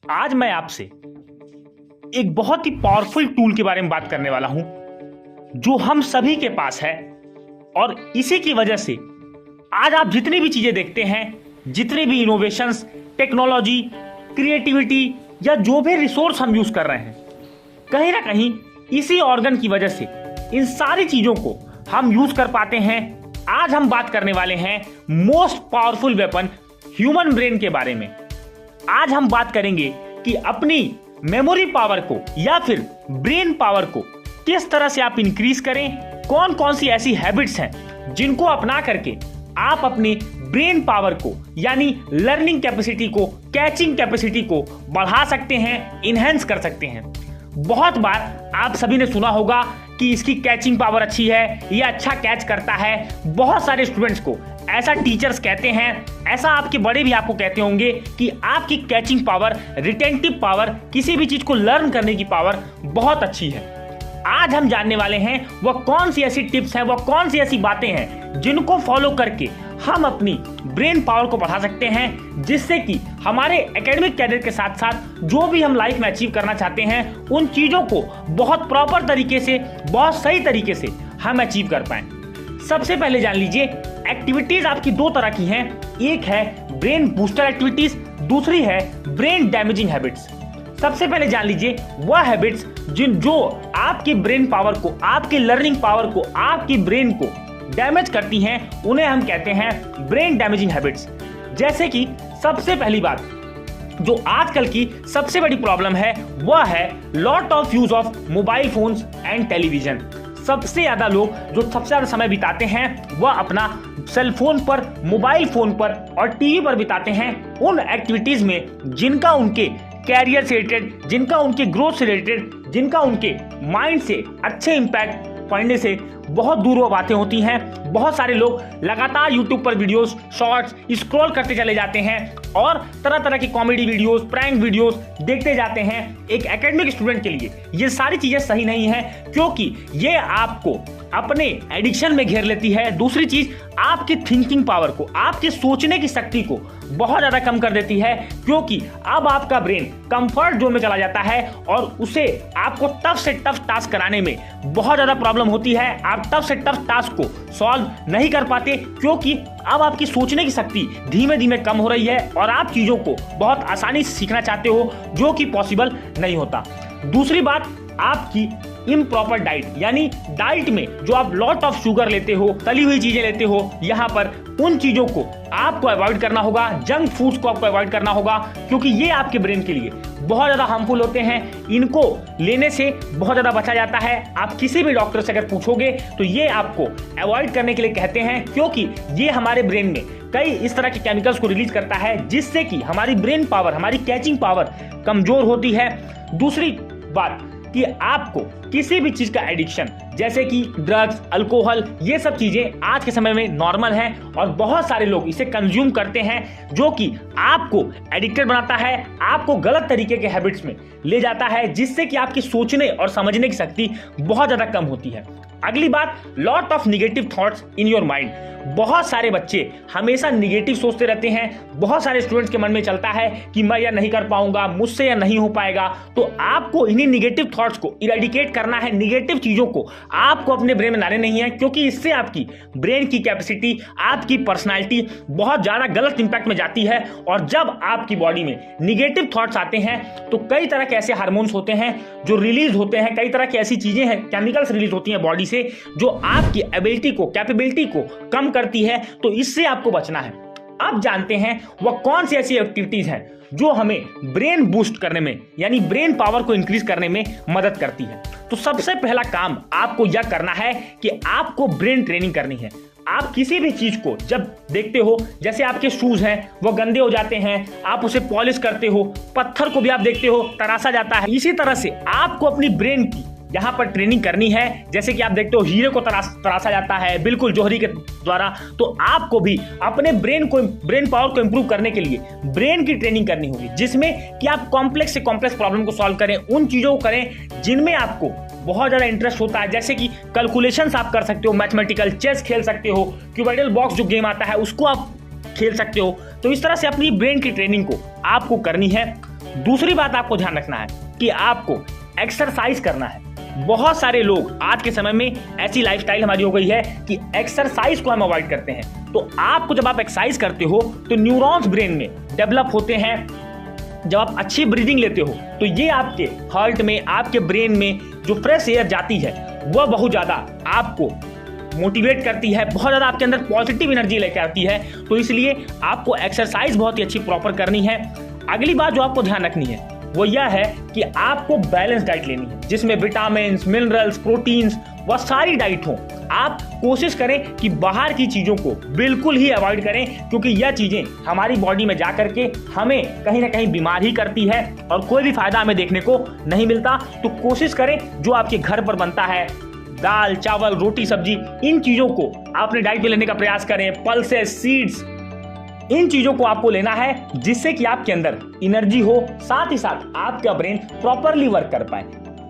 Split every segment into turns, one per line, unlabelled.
आज मैं आपसे एक बहुत ही पावरफुल टूल के बारे में बात करने वाला हूं जो हम सभी के पास है और इसी की वजह से आज आप जितनी भी चीजें देखते हैं, जितने भी इनोवेशंस, टेक्नोलॉजी, क्रिएटिविटी या जो भी रिसोर्स हम यूज कर रहे हैं, कहीं ना कहीं इसी ऑर्गन की वजह से इन सारी चीजों को हम यूज कर पाते हैं। आज हम बात करने वाले हैं most powerful weapon human brain के बारे में। आज हम बात करेंगे कि अपनी मेमोरी पावर को या फिर ब्रेन पावर को किस तरह से आप इंक्रीज करें, कौन कौन सी ऐसी हैबिट्स हैं जिनको अपना करके आप अपनी ब्रेन पावर को यानी लर्निंग कैपेसिटी को, कैचिंग कैपेसिटी को बढ़ा सकते हैं, इनहेंस कर सकते हैं। बहुत बार आप सभी ने सुना होगा कि इसकी कैचिंग पावर अच्छी है, ये अच्छा कैच करता है। बहुत सारे स्टूडेंट्स को ऐसा टीचर्स कहते हैं, ऐसा आपके बड़े भी आपको कहते होंगे कि आपकी कैचिंग पावर, रिटेंटिव पावर, किसी भी चीज को लर्न करने की पावर बहुत अच्छी है। आज हम जानने वाले हैं वह कौन सी ऐसी टिप्स हैं, वह कौन सी ऐसी बातें हैं जिनको फॉलो करके हम अपनी ब्रेन पावर को बढ़ा सकते हैं, जिससे कि हमारे एकेडमिक कैरियर के साथ साथ जो भी हम लाइफ में अचीव करना चाहते हैं उन चीजों को बहुत प्रॉपर तरीके से, बहुत सही तरीके से हम अचीव कर पाएं। सबसे पहले जान लीजिए, एक्टिविटीज आपकी दो तरह की हैं। एक है ब्रेन बूस्टर एक्टिविटीज, दूसरी है ब्रेन डैमेजिंग हैबिट्स। सबसे पहले जान लीजिए वह हैबिट्स जो आपकी ब्रेन पावर को, आपकी लर्निंग पावर को, आपकी ब्रेन को डैमेज करती हैं, उन्हें हम कहते हैं ब्रेन डैमेजिंग हैबिट्स। जैसे कि सबसे पहली बात जो आजकल की सबसे बड़ी प्रॉब्लम है वह है lot of use of mobile phones and television. सबसे ज्यादा लोग जो सबसे ज्यादा समय बिताते हैं वह अपना सेल फोन पर, मोबाइल फोन पर और टीवी पर बिताते हैं उन एक्टिविटीज में जिनका उनके कैरियर से रिलेटेड, जिनका उनके ग्रोथ से रिलेटेड, जिनका उनके माइंड से अच्छे इंपैक्ट पड़ने से बहुत दूर वो बातें होती हैं। बहुत सारे लोग लगातार यूट्यूब पर वीडियोस, शॉर्ट्स स्क्रॉल करते चले जाते हैं और तरह तरह की कॉमेडी वीडियोस, प्रैंक वीडियोस देखते जाते हैं। एक एकेडमिक स्टूडेंट के लिए ये सारी चीजें सही नहीं है, क्योंकि ये आपको अपने एडिक्शन में घेर लेती है। दूसरी चीज, आपकी थिंकिंग पावर को, आपके सोचने की शक्ति को बहुत ज्यादा कम कर देती है, क्योंकि अब आपका ब्रेन कंफर्ट जोन में चला जाता है और उसे आपको टफ से टफ टास्क कराने में बहुत ज्यादा प्रॉब्लम होती है। आप टफ से टफ टास्क को सॉल्व नहीं कर पाते, क्योंकि अब आपकी सोचने की शक्ति धीमे धीमे कम हो रही है और आप चीजों को बहुत आसानी से सीखना चाहते हो, जो कि पॉसिबल नहीं होता। दूसरी बात, आपकी इम्प्रॉपर डाइट, यानी डाइट में जो आप लॉट ऑफ शुगर लेते हो, तली हुई चीजें लेते हो, यहाँ पर उन चीजों को आपको अवॉइड करना होगा, जंक फूड्स को आपको अवॉइड करना होगा, क्योंकि ये आपके ब्रेन के लिए बहुत ज्यादा हार्मफुल होते हैं। इनको लेने से बहुत ज्यादा बचा जाता है। आप किसी भी डॉक्टर से अगर पूछोगे तो ये आपको अवॉइड करने के लिए कहते हैं, क्योंकि ये हमारे ब्रेन में कई इस तरह के केमिकल्स को रिलीज करता है जिससे कि हमारी ब्रेन पावर, हमारी कैचिंग पावर कमजोर होती है। दूसरी बात कि आपको किसी भी चीज का एडिक्शन, जैसे कि ड्रग्स, अल्कोहल, ये सब चीजें आज के समय में नॉर्मल हैं और बहुत सारे लोग इसे कंज्यूम करते हैं, जो कि आपको एडिक्टेड बनाता है, आपको गलत तरीके के हैबिट्स में ले जाता है, जिससे कि आपकी सोचने और समझने की शक्ति बहुत ज्यादा कम होती है। अगली बात, lot of negative thoughts in your mind. बहुत सारे बच्चे हमेशा निगेटिव सोचते रहते हैं। बहुत सारे स्टूडेंट्स के मन में चलता है कि मैं यह नहीं कर पाऊंगा, मुझसे यह नहीं हो पाएगा। तो आपको इन्हीं निगेटिव थॉट्स को इरेडिकेट करना है। निगेटिव चीजों को आपको अपने ब्रेन में लाने नहीं है, क्योंकि इससे आपकी ब्रेन की कैपेसिटी, आपकी पर्सनालिटी बहुत ज्यादा गलत इंपैक्ट में जाती है। और जब आपकी बॉडी में निगेटिव थॉट्स आते हैं तो कई तरह के ऐसे हार्मोन्स होते हैं जो रिलीज होते हैं, कई तरह की ऐसी चीजें हैं, केमिकल्स रिलीज होती हैं बॉडी से, जो आपकी एबिलिटी को, कैपेबिलिटी को कम करती है। तो इससे आपको बचना है। अब जानते हैं वह कौन सी ऐसी एक्टिविटीज हैं जो हमें ब्रेन बूस्ट करने में, यानी ब्रेन पावर को इंक्रीज करने में मदद करती है। तो सबसे पहला काम आपको यह करना है कि आपको ब्रेन ट्रेनिंग करनी है। आप किसी भी चीज को जब देखते हो, जैसे आपके शूज हैं वो गंदे हो जाते हैं, आप उसे पॉलिश करते हो, पत्थर को भी आप देखते हो तराशा जाता है, इसी तरह से आपको अपनी ब्रेन की यहाँ पर ट्रेनिंग करनी है। जैसे कि आप देखते हो हीरे को तराशा जाता है बिल्कुल जोहरी के द्वारा, तो आपको भी अपने ब्रेन पावर को इंप्रूव करने के लिए ब्रेन की ट्रेनिंग करनी होगी, जिसमें कि आप कॉम्प्लेक्स से कॉम्प्लेक्स प्रॉब्लम को सॉल्व करें, उन चीजों को करें जिनमें आपको बहुत ज्यादा इंटरेस्ट होता है। जैसे कि कैलकुलेशंस आप कर सकते हो, मैथमेटिकल चेस खेल सकते हो, क्यूबिडल बॉक्स जो गेम आता है उसको आप खेल सकते हो। तो इस तरह से अपनी ब्रेन की ट्रेनिंग को आपको करनी है। दूसरी बात आपको ध्यान रखना है कि आपको एक्सरसाइज करना है। बहुत सारे लोग आज के समय में ऐसी लाइफस्टाइल हमारी हो गई है कि एक्सरसाइज को हम अवॉइड करते हैं। तो आपको जब आप एक्सरसाइज करते हो तो न्यूरॉन्स ब्रेन में डेवलप होते हैं। जब आप अच्छी ब्रीदिंग लेते हो तो ये आपके हार्ट में, आपके ब्रेन में जो फ्रेश एयर जाती है वह बहुत ज़्यादा आपको मोटिवेट करती है, बहुत ज़्यादा आपके अंदर पॉजिटिव एनर्जी लेकर आती है। तो इसलिए आपको एक्सरसाइज बहुत ही अच्छी प्रॉपर करनी है। अगली बात जो आपको ध्यान रखनी है वो यह है कि आपको बैलेंस डाइट लेनी है, जिसमें विटामिन, मिनरल्स, प्रोटीन्स वह सारी डाइट हो। आप कोशिश करें कि बाहर की चीज़ों को बिल्कुल ही अवॉइड करें, क्योंकि यह चीज़ें हमारी बॉडी में जा करके हमें कहीं ना कहीं बीमार ही करती है और कोई भी फायदा हमें देखने को नहीं मिलता। तो कोशिश करें जो आपके घर पर बनता है, दाल, चावल, रोटी, सब्जी, इन चीज़ों को आपने डाइट में लेने का प्रयास करें। पल्सेस, सीड्स, इन चीजों को आपको लेना है जिससे कि आपके अंदर एनर्जी हो, साथ ही साथ आपका ब्रेन प्रॉपरली वर्क कर पाए।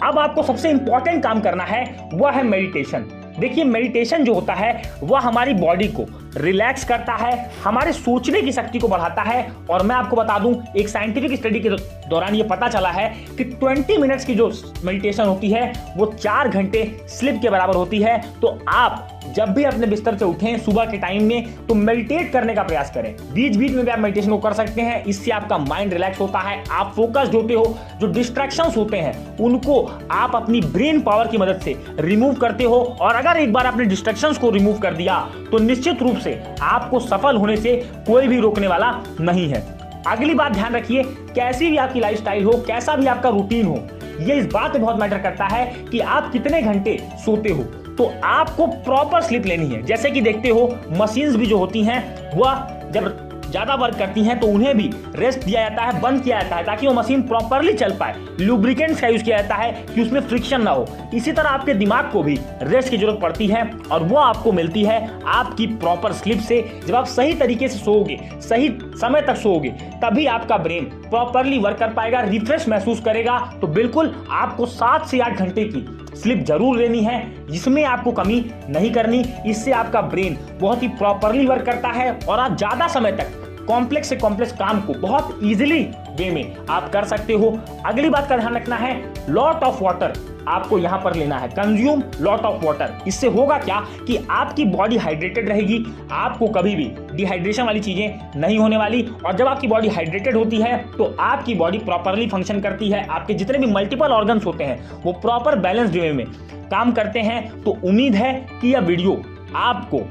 अब आपको सबसे इंपॉर्टेंट काम करना है वह है मेडिटेशन। देखिए, मेडिटेशन जो होता है वह हमारी बॉडी को रिलैक्स करता है, हमारे सोचने की शक्ति को बढ़ाता है। और मैं आपको बता दूं, एक साइंटिफिक स्टडी के दौरान ये पता चला है कि 20 मिनट्स की जो मेडिटेशन होती है वो 4 घंटे स्लीप के बराबर होती है। तो आप जब भी अपने बिस्तर से उठें सुबह के टाइम में तो मेडिटेट करने का प्रयास करें। बीच बीच में भी आप मेडिटेशन को कर सकते हैं। इससे आपका माइंड रिलैक्स होता है, आप फोकस्ड होते हो। जो डिस्ट्रैक्शंस होते हैं उनको आप अपनी ब्रेन पावर की मदद से रिमूव करते हो। और अगर एक बार आपने डिस्ट्रैक्शंस को रिमूव कर दिया तो निश्चित रूप से आपको सफल होने से कोई भी रोकने वाला नहीं है। अगली बात ध्यान रखिए, कैसी भी आपकी लाइफस्टाइल हो, कैसा भी आपका रूटीन हो, ये इस बात पे बहुत मैटर करता है कि आप कितने घंटे सोते हो। तो आपको प्रॉपर स्लीप लेनी है। जैसे कि देखते हो, मशीन्स भी जो होती हैं वह जब ज्यादा वर्क करती हैं तो उन्हें भी रेस्ट दिया जाता है, बंद किया जाता है, ताकि वो मशीन प्रॉपरली चल पाए। लुब्रिकेंट्स का यूज किया जाता है कि उसमें फ्रिक्शन ना हो। इसी तरह आपके दिमाग को भी रेस्ट की जरूरत पड़ती है और वो आपको मिलती है आपकी प्रॉपर स्लीप से। जब आप सही तरीके से सोओगे, सही समय तक सोओगे, तभी आपका ब्रेन प्रॉपरली वर्क कर पाएगा, रिफ्रेश महसूस करेगा। तो बिल्कुल आपको 7 से 8 घंटे की स्लीप जरूर लेनी है, जिसमें आपको कमी नहीं करनी। इससे आपका ब्रेन बहुत ही प्रॉपरली वर्क करता है और आप ज्यादा समय तक कॉम्प्लेक्स से कॉम्प्लेक्स काम को बहुत इजीली वे में आप कर सकते हो। अगली बात का ध्यान रखना है, लॉट ऑफ वाटर आपको यहां पर लेना है, कंज्यूम लॉट ऑफ वाटर। इससे होगा क्या कि आपकी बॉडी हाइड्रेटेड रहेगी, आपको कभी भी डिहाइड्रेशन वाली चीजें नहीं होने वाली। और जब आपकी बॉडी हाइड्रेटेड होती है तो आपकी बॉडी प्रॉपरली फंक्शन करती है, आपके जितने भी मल्टीपल ऑर्गन्स होते हैं वो प्रॉपर बैलेंस्ड वे में काम करते हैं। तो उम्मीद है कि यह वीडियो आपको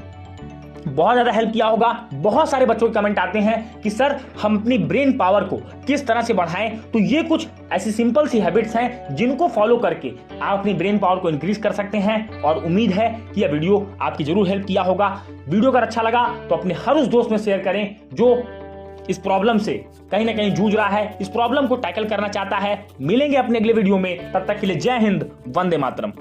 बहुत ज्यादा हेल्प किया होगा। बहुत सारे बच्चों के कमेंट आते हैं कि सर हम अपनी ब्रेन पावर को किस तरह से बढ़ाएं। तो ये कुछ ऐसी सिंपल सी हैबिट्स हैं जिनको फॉलो करके आप अपनी ब्रेन पावर को इंक्रीज कर सकते हैं। और उम्मीद है कि यह वीडियो आपकी जरूर हेल्प किया होगा। वीडियो अगर अच्छा लगा तो अपने हर उस दोस्त में शेयर करें जो इस प्रॉब्लम से कहीं ना कहीं जूझ रहा है, इस प्रॉब्लम को टैकल करना चाहता है। मिलेंगे अपने अगले वीडियो में, तब तक के लिए जय हिंद, वंदे मातरम।